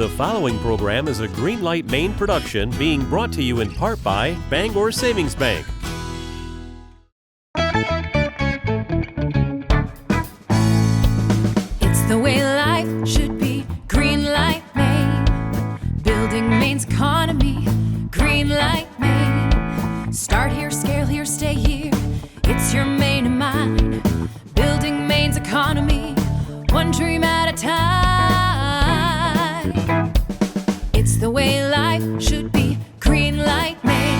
The following program is a Greenlight Maine production being brought to you in part by Bangor Savings Bank. It's the way life should be. Greenlight Maine, building Maine's economy. Greenlight Maine, start here, scale here, stay here. It's your Maine and mine, building Maine's economy, one dream at a time. It's the way life should be. Greenlight Maine.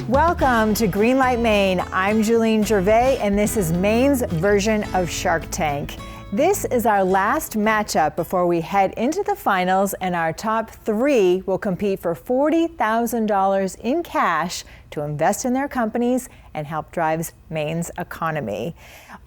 Welcome to Greenlight Maine. I'm Julene Gervais, and this is Maine's version of Shark Tank. This is our last matchup before we head into the finals, and our top three will compete for $40,000 in cash to invest in their companies and help drive Maine's economy.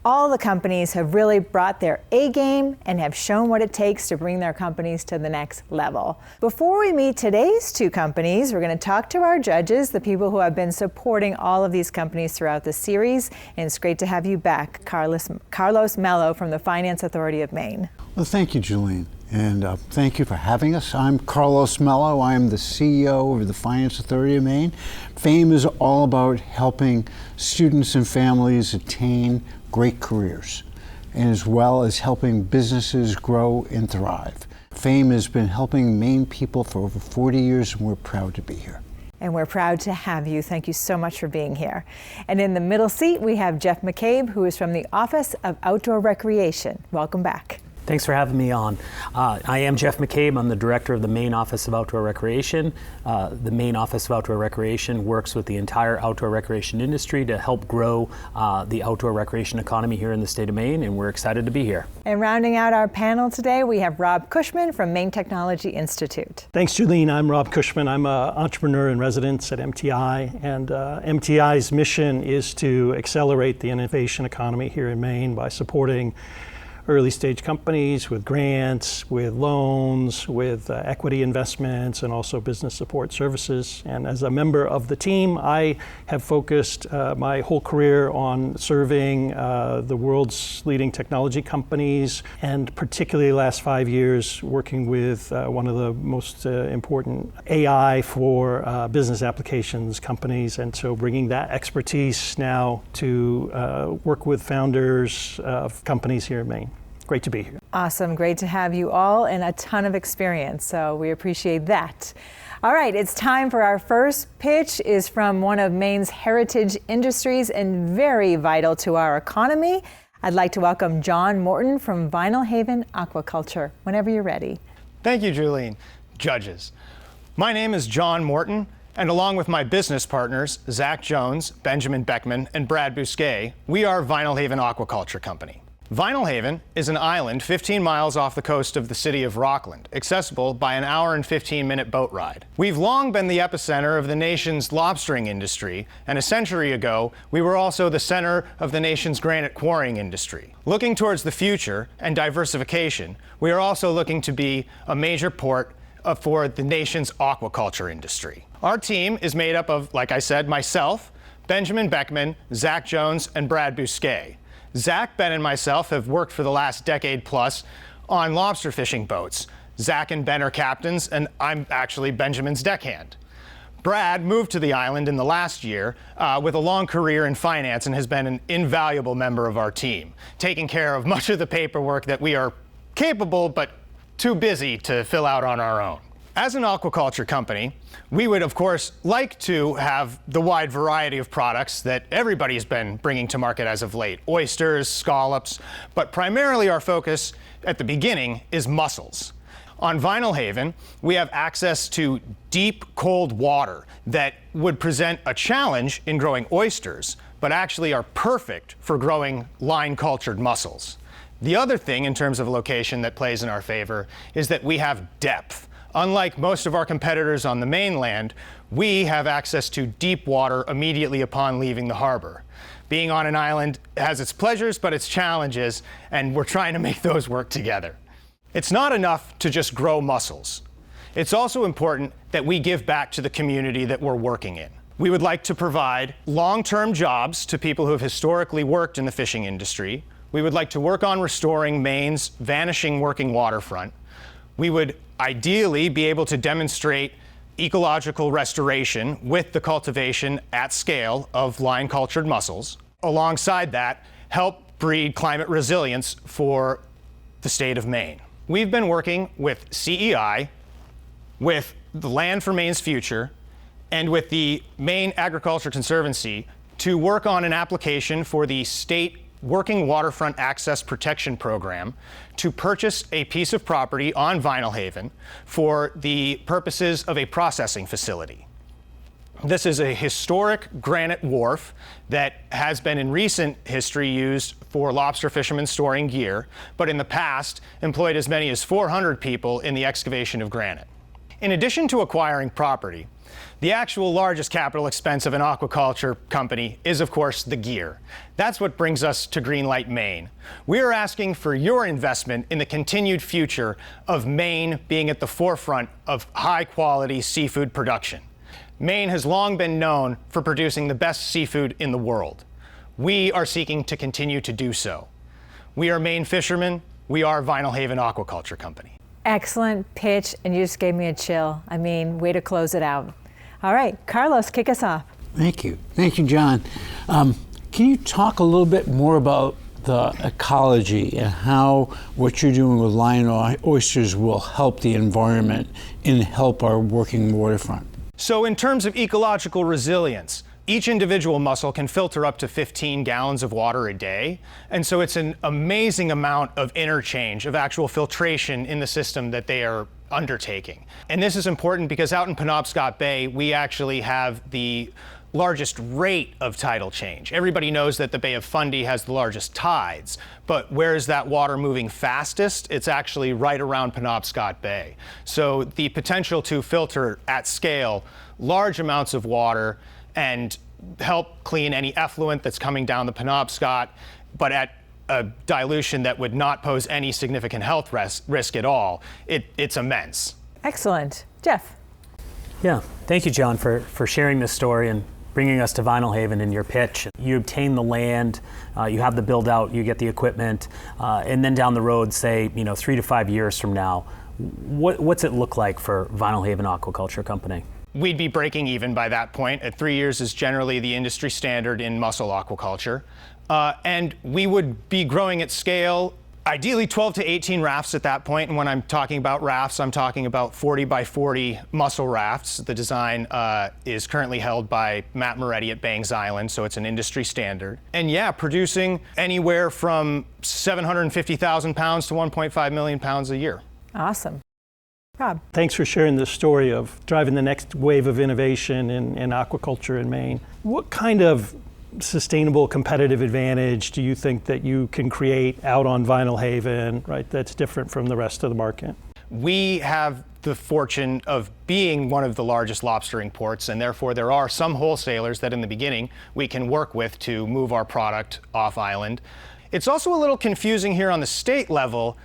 All the companies have really brought their A game and have shown what it takes to bring their companies to the next level. Before we meet today's two companies, we're going to talk to our judges, the people who have been supporting all of these companies throughout the series. And it's great to have you back, Carlos Mello from the Finance Authority of Maine. Well, thank you, Julene. And thank you for having us. I'm Carlos Mello. I'm the CEO of the Finance Authority of Maine. FAME is all about helping students and families attain great careers, and as well as helping businesses grow and thrive. FAME has been helping Maine people for over 40 years, and we're proud to be here. And we're proud to have you. Thank you so much for being here. And in the middle seat, we have Jeff McCabe, who is from the Office of Outdoor Recreation. Welcome back. Thanks for having me on. I am Jeff McCabe. I'm the director of the Maine Office of Outdoor Recreation. The Maine Office of Outdoor Recreation works with the entire outdoor recreation industry to help grow the outdoor recreation economy here in the state of Maine, and we're excited to be here. And rounding out our panel today, we have Rob Cushman from Maine Technology Institute. Thanks, Julene. I'm Rob Cushman. I'm an entrepreneur in residence at MTI, and MTI's mission is to accelerate the innovation economy here in Maine by supporting early stage companies with grants, with loans, with equity investments, and also business support services. And as a member of the team, I have focused my whole career on serving the world's leading technology companies, and particularly the last 5 years working with one of the most important AI for business applications companies. And so bringing that expertise now to work with founders of companies here in Maine. Great to be here. Awesome. Great to have you all, and a ton of experience. So we appreciate that. All right, it's time for our first pitch. Is from one of Maine's heritage industries and very vital to our economy. I'd like to welcome John Morton from Vinalhaven Aquaculture. Whenever you're ready. Thank you, Julene. Judges. My name is John Morton, and along with my business partners, Zach Jones, Benjamin Beckman, and Brad Bousquet, we are Vinalhaven Aquaculture Company. Vinalhaven is an island 15 miles off the coast of the city of Rockland, accessible by an hour and 15-minute boat ride. We've long been the epicenter of the nation's lobstering industry, and a century ago, we were also the center of the nation's granite quarrying industry. Looking towards the future and diversification, we are also looking to be a major port for the nation's aquaculture industry. Our team is made up of, like I said, myself, Benjamin Beckman, Zach Jones, and Brad Bousquet. Zach, Ben, and myself have worked for the last decade plus on lobster fishing boats. Zach and Ben are captains, and I'm actually Benjamin's deckhand. Brad moved to the island in the last year with a long career in finance and has been an invaluable member of our team, taking care of much of the paperwork that we are capable but too busy to fill out on our own. As an aquaculture company, we would, of course, like to have the wide variety of products that everybody's been bringing to market as of late. Oysters, scallops, but primarily our focus at the beginning is mussels. On Vinalhaven, we have access to deep, cold water that would present a challenge in growing oysters, but actually are perfect for growing line-cultured mussels. The other thing in terms of location that plays in our favor is that we have depth. Unlike most of our competitors on the mainland, we have access to deep water immediately upon leaving the harbor. Being on an island has its pleasures, but its challenges, and we're trying to make those work together. It's not enough to just grow mussels. It's also important that we give back to the community that we're working in. We would like to provide long-term jobs to people who have historically worked in the fishing industry. We would like to work on restoring Maine's vanishing working waterfront. We would ideally be able to demonstrate ecological restoration with the cultivation at scale of line-cultured mussels. Alongside that, help breed climate resilience for the state of Maine. We've been working with CEI, with the Land for Maine's Future, and with the Maine Agriculture Conservancy to work on an application for the state Working Waterfront Access Protection Program to purchase a piece of property on Vinalhaven for the purposes of a processing facility. This is a historic granite wharf that has been in recent history used for lobster fishermen storing gear, but in the past employed as many as 400 people in the excavation of granite. In addition to acquiring property, the actual largest capital expense of an aquaculture company is, of course, the gear. That's what brings us to Greenlight Maine. We are asking for your investment in the continued future of Maine being at the forefront of high-quality seafood production. Maine has long been known for producing the best seafood in the world. We are seeking to continue to do so. We are Maine fishermen. We are Vinalhaven Aquaculture Company. Excellent pitch, and you just gave me a chill. I mean, way to close it out. All right, Carlos, kick us off. Thank you. Thank you, John. Can you talk a little bit more about the ecology and how what you're doing with lion oysters will help the environment and help our working waterfront? So in terms of ecological resilience, each individual mussel can filter up to 15 gallons of water a day. And so it's an amazing amount of interchange, of actual filtration in the system that they are undertaking. And this is important because out in Penobscot Bay, we actually have the largest rate of tidal change. Everybody knows that the Bay of Fundy has the largest tides, but where is that water moving fastest? It's actually right around Penobscot Bay. So the potential to filter at scale large amounts of water and help clean any effluent that's coming down the Penobscot, but at a dilution that would not pose any significant health risk at all, it's immense. Excellent. Jeff. Yeah, thank you, John, for sharing this story and bringing us to Vinalhaven in your pitch. You obtain the land, you have the build out, you get the equipment, and then down the road, say, 3 to 5 years from now, what's it look like for Vinalhaven Aquaculture Company? We'd be breaking even by that point. At 3 years is generally the industry standard in mussel aquaculture. And we would be growing at scale, ideally 12 to 18 rafts at that point. And when I'm talking about rafts, I'm talking about 40 by 40 mussel rafts. The design is currently held by Matt Moretti at Bangs Island, so it's an industry standard. And yeah, producing anywhere from 750,000 pounds to 1.5 million pounds a year. Awesome. Rob. Thanks for sharing this story of driving the next wave of innovation in aquaculture in Maine. What kind of sustainable competitive advantage do you think that you can create out on Vinalhaven, right, that's different from the rest of the market? We have the fortune of being one of the largest lobstering ports, and therefore there are some wholesalers that in the beginning we can work with to move our product off island. It's also a little confusing here on the state level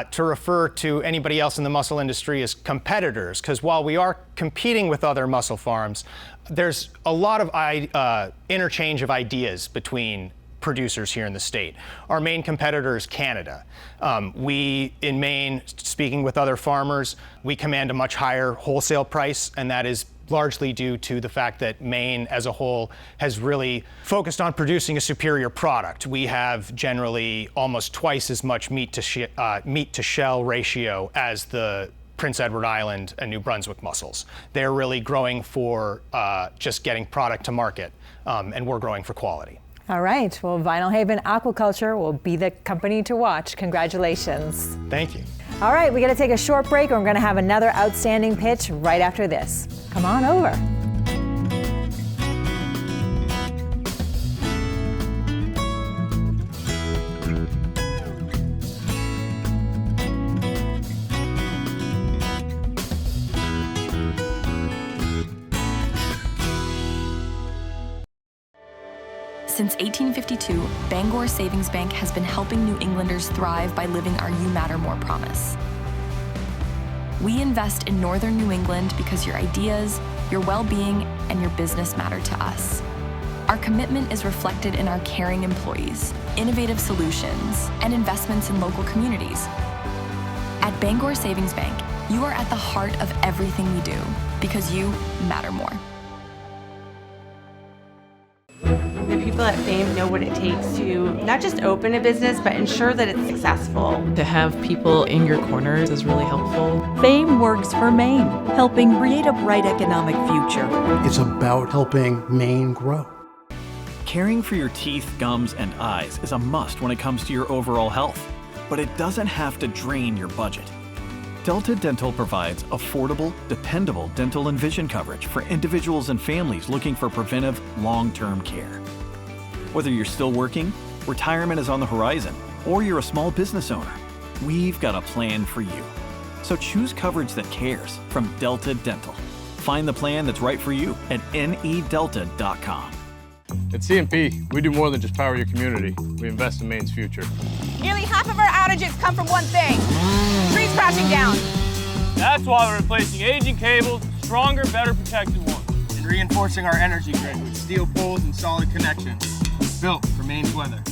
to refer to anybody else in the mussel industry as competitors, because while we are competing with other mussel farms, there's a lot of interchange of ideas between producers here in the state. Our main competitor is Canada. We, in Maine, speaking with other farmers, we command a much higher wholesale price, and that is largely due to the fact that Maine as a whole has really focused on producing a superior product. We have generally almost twice as much meat to shell ratio as the Prince Edward Island and New Brunswick mussels. They're really growing for just getting product to market, and we're growing for quality. All right, well, Vinalhaven Aquaculture will be the company to watch. Congratulations. Thank you. All right, we got to take a short break, and we're going to have another outstanding pitch right after this. Come on over. Since 1852, Bangor Savings Bank has been helping New Englanders thrive by living our You Matter More promise. We invest in Northern New England because your ideas, your well-being, and your business matter to us. Our commitment is reflected in our caring employees, innovative solutions, and investments in local communities. At Bangor Savings Bank, you are at the heart of everything we do because you matter more. The people at Fame know what it takes to not just open a business, but ensure that it's successful. To have people in your corners is really helpful. Fame works for Maine, helping create a bright economic future. It's about helping Maine grow. Caring for your teeth, gums, and eyes is a must when it comes to your overall health, but it doesn't have to drain your budget. Delta Dental provides affordable, dependable dental and vision coverage for individuals and families looking for preventive, long-term care. Whether you're still working, retirement is on the horizon, or you're a small business owner, we've got a plan for you. So choose coverage that cares from Delta Dental. Find the plan that's right for you at nedelta.com. At CMP, we do more than just power your community. We invest in Maine's future. Nearly half of our outages come from one thing: trees crashing down. That's why we're replacing aging cables with stronger, better protected ones. And reinforcing our energy grid with steel poles and solid connections, built for Maine's weather.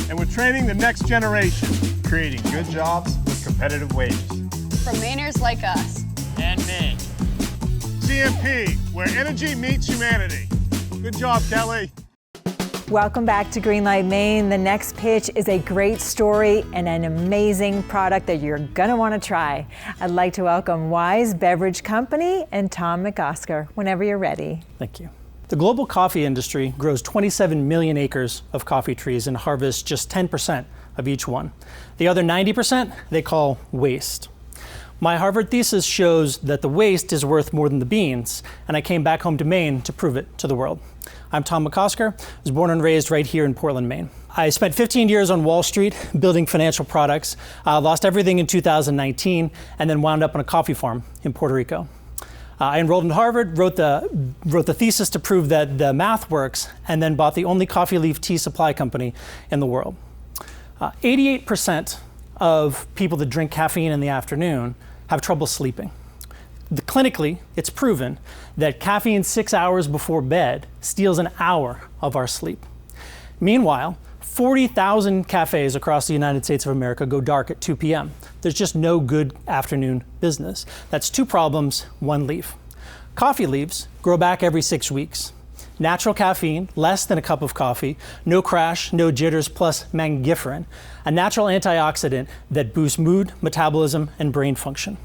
And we're training the next generation, creating good jobs with competitive wages. For Mainers like us. And me. CMP, where energy meets humanity. Good job, Kelly. Welcome back to Greenlight Maine. The next pitch is a great story and an amazing product that you're going to want to try. I'd like to welcome Wize Beverage Company and Tom McOsker whenever you're ready. Thank you. The global coffee industry grows 27 million acres of coffee trees and harvests just 10% of each one. The other 90% they call waste. My Harvard thesis shows that the waste is worth more than the beans, and I came back home to Maine to prove it to the world. I'm Tom McOsker, was born and raised right here in Portland, Maine. I spent 15 years on Wall Street building financial products, lost everything in 2019, and then wound up on a coffee farm in Puerto Rico. I enrolled in Harvard, wrote the thesis to prove that the math works, and then bought the only coffee leaf tea supply company in the world. 88% of people that drink caffeine in the afternoon have trouble sleeping. Clinically, it's proven that caffeine 6 hours before bed steals an hour of our sleep. Meanwhile, 40,000 cafes across the United States of America go dark at 2 p.m. There's just no good afternoon business. That's two problems, one leaf. Coffee leaves grow back every 6 weeks. Natural caffeine, less than a cup of coffee, no crash, no jitters, plus mangiferin, a natural antioxidant that boosts mood, metabolism, and brain function.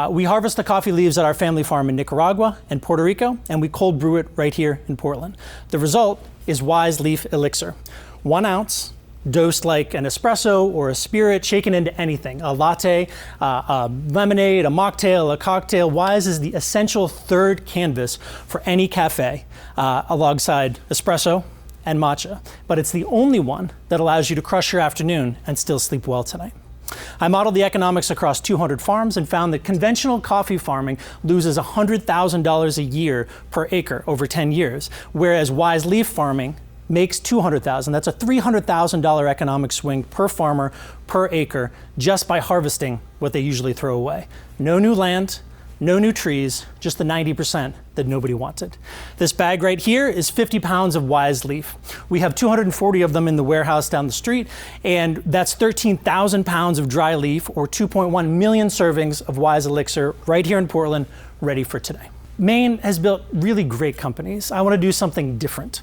We harvest the coffee leaves at our family farm in Nicaragua and Puerto Rico, and we cold brew it right here in Portland. The result is Wize Leaf Elixir. 1 ounce, dosed like an espresso or a spirit, shaken into anything. A latte, a lemonade, a mocktail, a cocktail. Wize is the essential third canvas for any cafe, alongside espresso and matcha. But it's the only one that allows you to crush your afternoon and still sleep well tonight. I modeled the economics across 200 farms and found that conventional coffee farming loses $100,000 a year per acre over 10 years, whereas Wize Leaf farming makes $200,000. That's a $300,000 economic swing per farmer per acre just by harvesting what they usually throw away. No new land, no new trees, just the 90% that nobody wanted. This bag right here is 50 pounds of Wize Leaf. We have 240 of them in the warehouse down the street, and that's 13,000 pounds of dry leaf, or 2.1 million servings of Wize Elixir right here in Portland, ready for today. Maine has built really great companies. I want to do something different.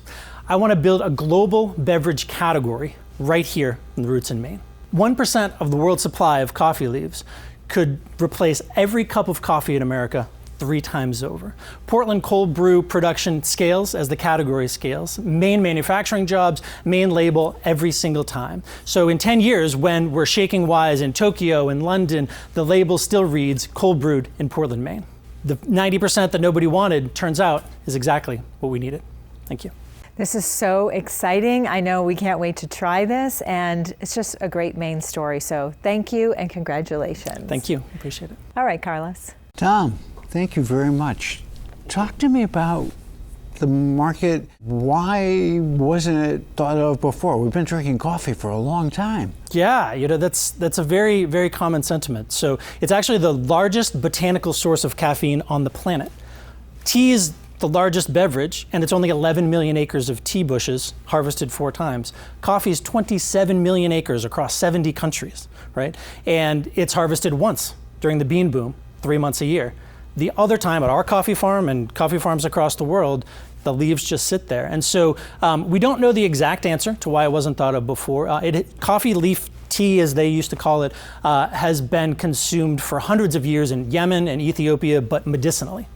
I want to build a global beverage category right here in the roots in Maine. 1% of the world's supply of coffee leaves could replace every cup of coffee in America 3 times over. Portland cold brew production scales as the category scales. Maine manufacturing jobs, Maine label every single time. So in 10 years, when we're shaking Wize in Tokyo and London, the label still reads cold brewed in Portland, Maine. The 90% that nobody wanted, turns out, is exactly what we needed. Thank you. This is so exciting. I know we can't wait to try this, and it's just a great Maine story. So thank you and congratulations. Thank you. Appreciate it. All right, Carlos. Tom, thank you very much. Talk to me about the market. Why wasn't it thought of before? We've been drinking coffee for a long time. Yeah, that's a very, very common sentiment. So it's actually the largest botanical source of caffeine on the planet. Tea is the largest beverage, and it's only 11 million acres of tea bushes harvested 4 times. Coffee is 27 million acres across 70 countries, right? And it's harvested once during the bean boom, 3 months a year. The other time at our coffee farm and coffee farms across the world, the leaves just sit there. And so we don't know the exact answer to why it wasn't thought of before. Coffee leaf tea, as they used to call it, has been consumed for hundreds of years in Yemen and Ethiopia, but medicinally.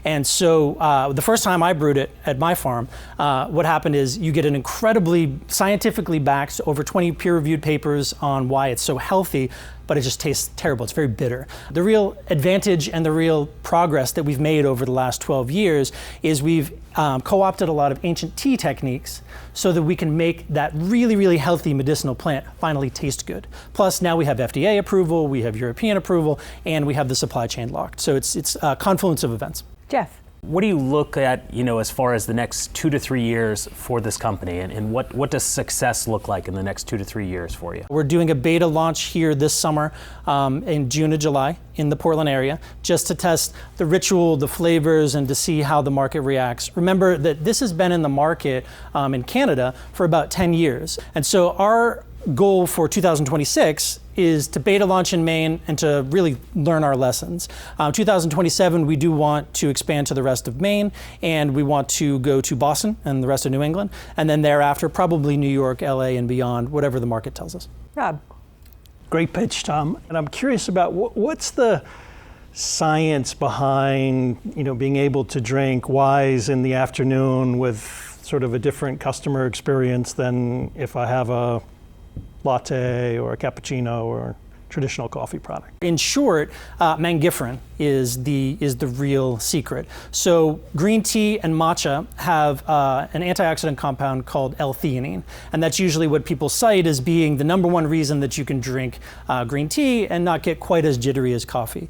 And so the first time I brewed it at my farm, what happened is you get an incredibly scientifically backed, over 20 peer-reviewed papers on why it's so healthy, but it just tastes terrible. It's very bitter. The real advantage and the real progress that we've made over the last 12 years is we've co-opted a lot of ancient tea techniques so that we can make that really, really healthy medicinal plant finally taste good. Plus, now we have FDA approval, we have European approval, and we have the supply chain locked. So it's a confluence of events. Jeff. What do you look at, as far as the next 2 to 3 years for this company, and what does success look like in the next 2 to 3 years for you? We're doing a beta launch here this summer in June or July in the Portland area, just to test the ritual, the flavors, and to see how the market reacts. Remember that this has been in the market in Canada for about 10 years. And so our goal for 2026 is to beta launch in Maine and to really learn our lessons. 2027, we do want to expand to the rest of Maine, and we want to go to Boston and the rest of New England, and then thereafter, probably New York, LA, and beyond, whatever the market tells us. Rob. Great pitch, Tom. And I'm curious about what's the science behind, being able to drink Wize in the afternoon with sort of a different customer experience than if I have a latte or a cappuccino or traditional coffee product. In short, mangifrin is the real secret. So green tea and matcha have an antioxidant compound called L-theanine, and that's usually what people cite as being the number one reason that you can drink green tea and not get quite as jittery as coffee.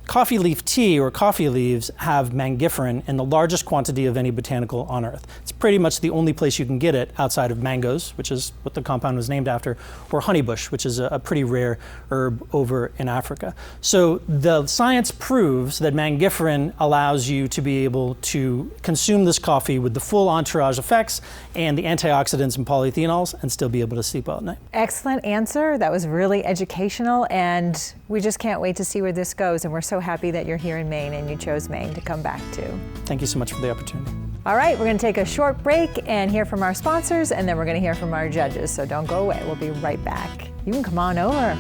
Coffee leaf tea or coffee leaves have mangifrin in the largest quantity of any botanical on Earth. It's pretty much the only place you can get it outside of mangoes, which is what the compound was named after, or honeybush, which is a pretty rare herb over in Africa. So the science proves that mangifrin allows you to be able to consume this coffee with the full entourage effects and the antioxidants and polyphenols and still be able to sleep well at night. Excellent answer. That was really educational, and we just can't wait to see where this goes, and we're so happy that you're here in Maine and you chose Maine to come back to. Thank you so much for the opportunity. All right, we're going to take a short break and hear from our sponsors, and then we're going to hear from our judges, so don't go away. We'll be right back. You can come on over.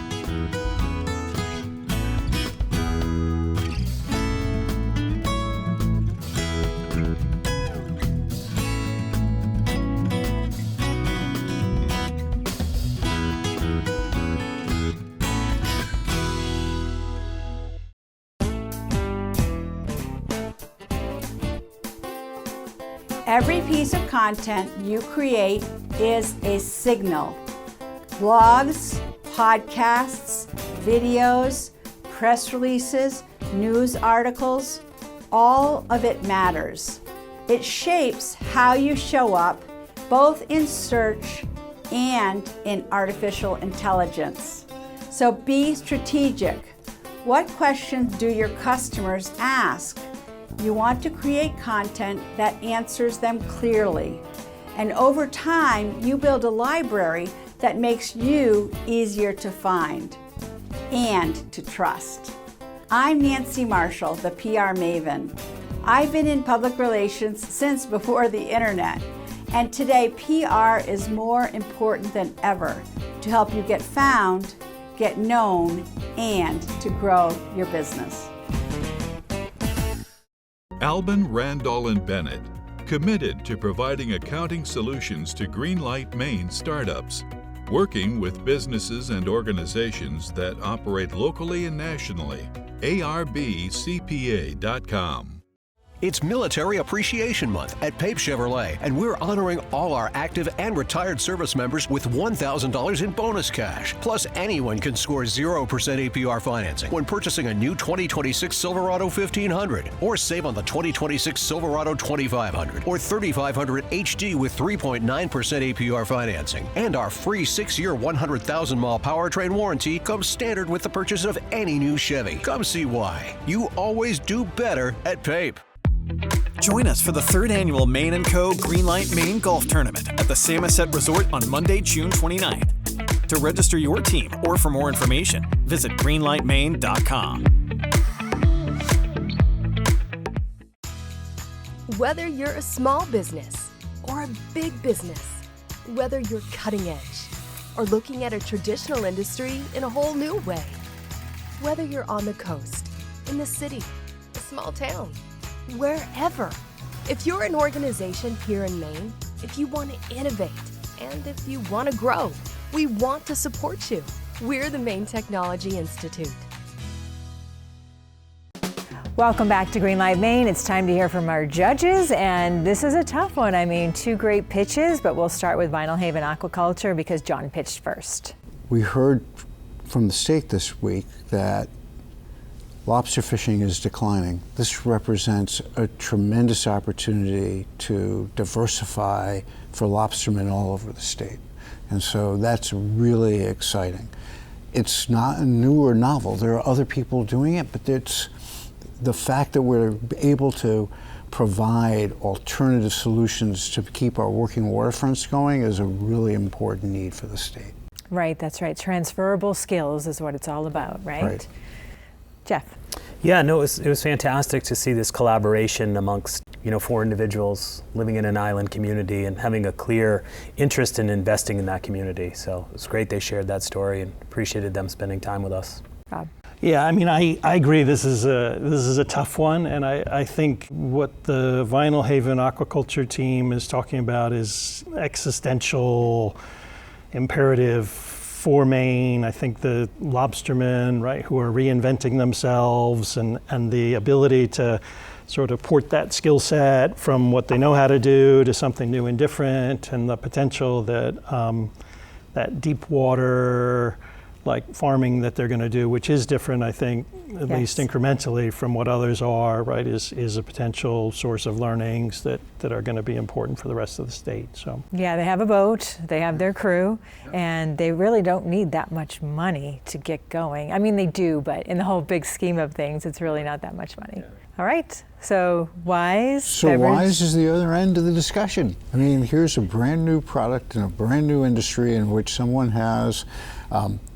Every piece of content you create is a signal. Blogs, podcasts, videos, press releases, news articles, all of it matters. It shapes how you show up, both in search and in artificial intelligence. So be strategic. What questions do your customers ask? You want to create content that answers them clearly. And over time, you build a library that makes you easier to find and to trust. I'm Nancy Marshall, the PR maven. I've been in public relations since before the internet. And today, PR is more important than ever to help you get found, get known, and to grow your business. Albin, Randall & Bennett, committed to providing accounting solutions to Greenlight Maine startups, working with businesses and organizations that operate locally and nationally. ARBCPA.com. It's Military Appreciation Month at Pape Chevrolet, and we're honoring all our active and retired service members with $1,000 in bonus cash. Plus, anyone can score 0% APR financing when purchasing a new 2026 Silverado 1500, or save on the 2026 Silverado 2500 or 3500 HD with 3.9% APR financing. And our free 6-year, 100,000-mile powertrain warranty comes standard with the purchase of any new Chevy. Come see why. You always do better at Pape. Join us for the 3rd annual Maine & Co. Greenlight Maine Golf Tournament at the Samoset Resort on Monday, June 29th. To register your team or for more information, visit greenlightmaine.com. Whether you're a small business or a big business, whether you're cutting edge or looking at a traditional industry in a whole new way, whether you're on the coast, in the city, a small town, wherever. If you're an organization here in Maine, if you want to innovate, and if you want to grow, we want to support you. We're the Maine Technology Institute. Welcome back to Greenlight Maine. It's time to hear from our judges, and this is a tough one. I mean, 2 great pitches, but we'll start with Vinalhaven Aquaculture because John pitched first. We heard from the state this week that lobster fishing is declining. This represents a tremendous opportunity to diversify for lobstermen all over the state. And so that's really exciting. It's not new or novel. There are other people doing it, but it's the fact that we're able to provide alternative solutions to keep our working waterfronts going is a really important need for the state. Right, that's right. Transferable skills is what it's all about, right? Jeff. Yeah, no, it was fantastic to see this collaboration amongst 4 individuals living in an island community and having a clear interest in investing in that community. So it's great they shared that story and appreciated them spending time with us. Rob. Yeah, I mean, I agree. This is a tough one, and I think what the Vinalhaven Aquaculture team is talking about is existential imperative for Maine. I think the lobstermen, right, who are reinventing themselves and the ability to sort of port that skill set from what they know how to do to something new and different, and the potential that that deep water like farming that they're going to do, which is different, I think, at least incrementally from what others are, right, is a potential source of learnings that are going to be important for the rest of the state. So yeah, they have a boat, they have their crew, and they really don't need that much money to get going. I mean, they do, but in the whole big scheme of things, it's really not that much money. All right, so Wize. So Wize is the other end of the discussion. I mean, here's a brand new product in a brand new industry in which someone has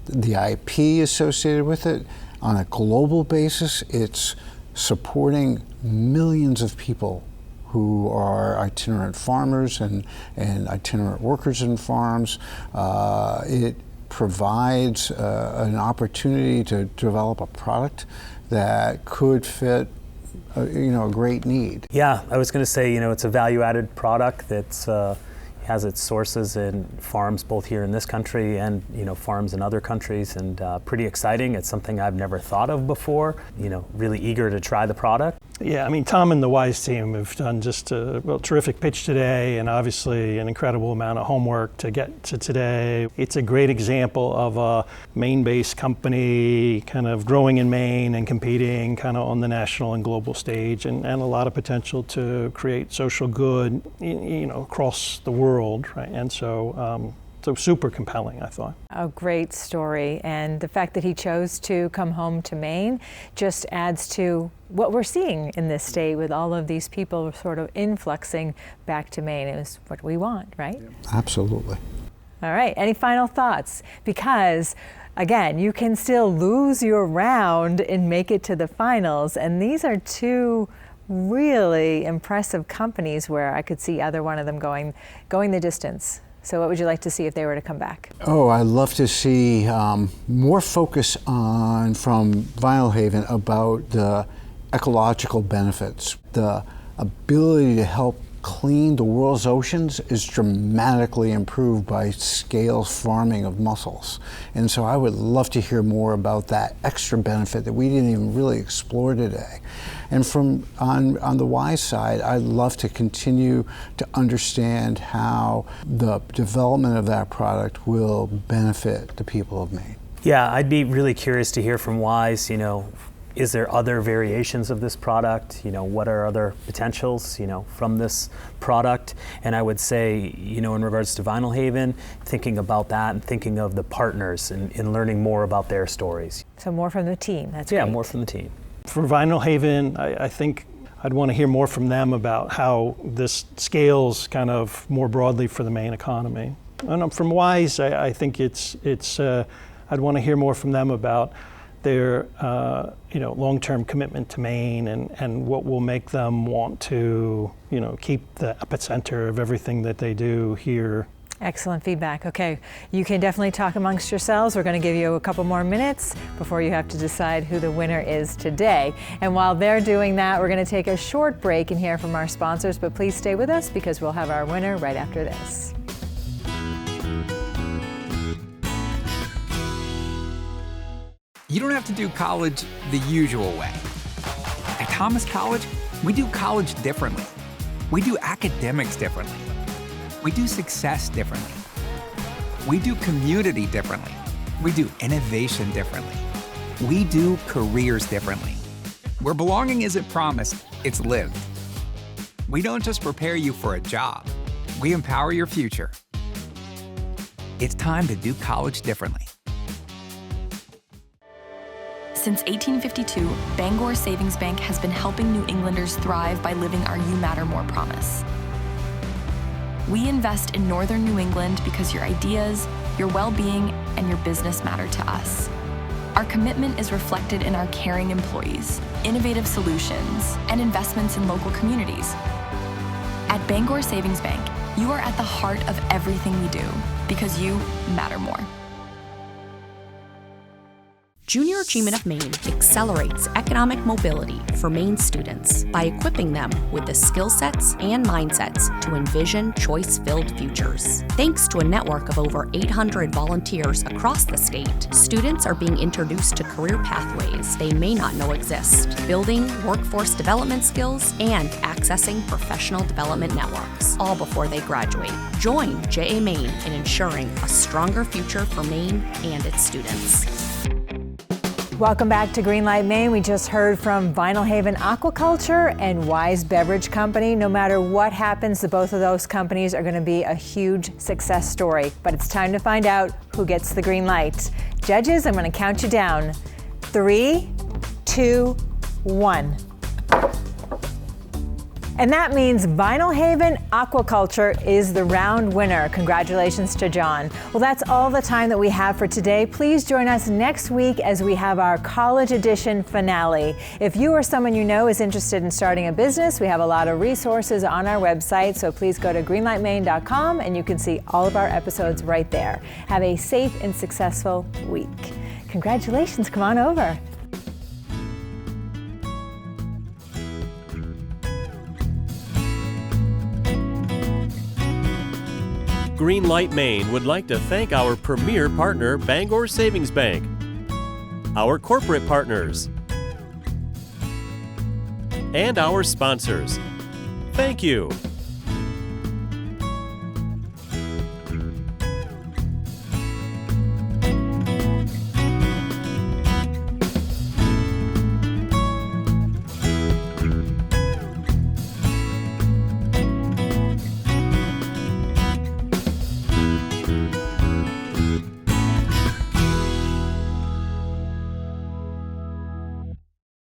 the IP associated with it. On a global basis, it's supporting millions of people who are itinerant farmers and itinerant workers in farms. It provides an opportunity to develop a product that could fit a great need. Yeah, I was going to say, it's a value-added product that's has its sources in farms both here in this country and farms in other countries, and pretty exciting. It's something I've never thought of before. Really eager to try the product. Yeah, I mean, Tom and the Wize team have done just a terrific pitch today, and obviously an incredible amount of homework to get to today. It's a great example of a Maine-based company kind of growing in Maine and competing kind of on the national and global stage, and a lot of potential to create social good, across the world, right? And so super compelling, I thought. A great story, and the fact that he chose to come home to Maine just adds to what we're seeing in this state with all of these people sort of influxing back to Maine. It was what we want, right? Absolutely. All right, any final thoughts? Because again, you can still lose your round and make it to the finals, and these are 2 really impressive companies where I could see either one of them going the distance. So what would you like to see if they were to come back? Oh, I'd love to see more focus from Vinalhaven about the ecological benefits. The ability to help clean the world's oceans is dramatically improved by scale farming of mussels. And so I would love to hear more about that extra benefit that we didn't even really explore today. And on the Wize side, I'd love to continue to understand how the development of that product will benefit the people of Maine. Yeah, I'd be really curious to hear from Wize, is there other variations of this product? What are other potentials, from this product? And I would say, in regards to Vinalhaven, thinking about that and thinking of the partners and learning more about their stories. So more from the team, that's great. Yeah, more from the team. For Vinalhaven, I think I'd want to hear more from them about how this scales kind of more broadly for the Maine economy. And from Wize, I think I'd want to hear more from them about their long-term commitment to Maine and what will make them want to keep the epicenter of everything that they do here. Excellent feedback. Okay, you can definitely talk amongst yourselves. We're going to give you a couple more minutes before you have to decide who the winner is today. And while they're doing that, we're going to take a short break and hear from our sponsors, but please stay with us because we'll have our winner right after this. You don't have to do college the usual way. At Thomas College, we do college differently. We do academics differently. We do success differently. We do community differently. We do innovation differently. We do careers differently. Where belonging isn't promised, it's lived. We don't just prepare you for a job, we empower your future. It's time to do college differently. Since 1852, Bangor Savings Bank has been helping New Englanders thrive by living our You Matter More promise. We invest in Northern New England because your ideas, your well-being, and your business matter to us. Our commitment is reflected in our caring employees, innovative solutions, and investments in local communities. At Bangor Savings Bank, you are at the heart of everything we do because you matter more. Junior Achievement of Maine accelerates economic mobility for Maine students by equipping them with the skill sets and mindsets to envision choice-filled futures. Thanks to a network of over 800 volunteers across the state, students are being introduced to career pathways they may not know exist, building workforce development skills and accessing professional development networks, all before they graduate. Join JA Maine in ensuring a stronger future for Maine and its students. Welcome back to Greenlight Maine. We just heard from Vinalhaven Aquaculture and Wize Beverage Company. No matter what happens, both of those companies are going to be a huge success story. But it's time to find out who gets the green light. Judges, I'm going to count you down. 3, 2, 1. And that means Vinalhaven Aquaculture is the round winner. Congratulations to John. Well, that's all the time that we have for today. Please join us next week as we have our college edition finale. If you or someone you know is interested in starting a business, we have a lot of resources on our website, so please go to greenlightmaine.com and you can see all of our episodes right there. Have a safe and successful week. Congratulations, come on over. Greenlight Maine would like to thank our premier partner, Bangor Savings Bank, our corporate partners, and our sponsors. Thank you.